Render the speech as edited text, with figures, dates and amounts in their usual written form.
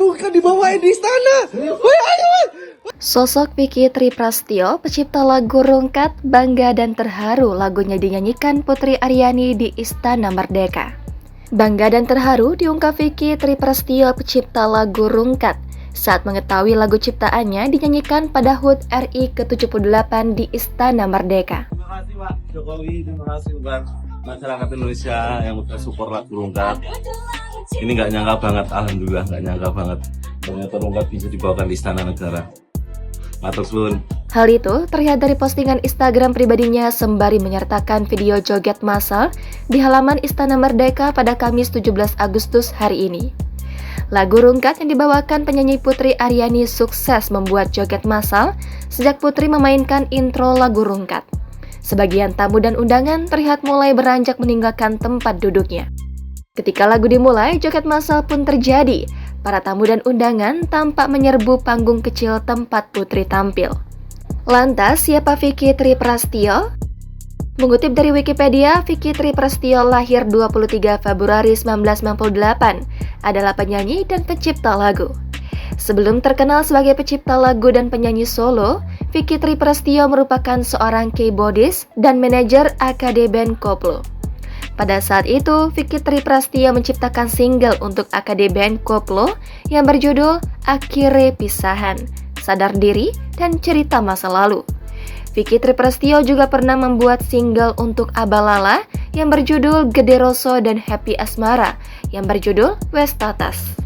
Bukan dibawain di istana. Woi, ayo. Sosok Vicky Triprastio, pencipta lagu Rungkat, Bangga dan Terharu, lagunya dinyanyikan Putri Aryani di Istana Merdeka. Bangga dan terharu diungkap Vicky Triprastio, pencipta lagu Rungkat, saat mengetahui lagu ciptaannya dinyanyikan pada HUT RI ke-78 di Istana Merdeka. Terima kasih Pak Jokowi, terima kasih buat masyarakat Indonesia yang udah support lagu Rungkat. Ini nggak nyangka banget, alhamdulillah nggak nyangka banget. Ternyata Rungkat bisa dibawakan di Istana Negara. Matur suwun. Hal itu terlihat dari postingan Instagram pribadinya sembari menyertakan video joget massal di halaman Istana Merdeka pada Kamis 17 Agustus hari ini. Lagu Rungkat yang dibawakan penyanyi Putri Aryani sukses membuat joget massal sejak Putri memainkan intro lagu Rungkat. Sebagian tamu dan undangan terlihat mulai beranjak meninggalkan tempat duduknya. Ketika lagu dimulai, joget massal pun terjadi. Para tamu dan undangan tampak menyerbu panggung kecil tempat Putri tampil. Lantas, siapa Vicky Triprastio? Mengutip dari Wikipedia, Vicky Triprastio lahir 23 Februari 1998, adalah penyanyi dan pencipta lagu. Sebelum terkenal sebagai pencipta lagu dan penyanyi solo, Vicky Triprastio merupakan seorang keyboardist dan manajer AKD Band Koplo. Pada saat itu, Vicky Triprastio menciptakan single untuk AKD Band Koplo yang berjudul Akhire Pisahan, Sadar Diri, dan Cerita Masa Lalu. Vicky Triprastio juga pernah membuat single untuk Abalala yang berjudul Gede Roso dan Happy Asmara yang berjudul Wes Tatas.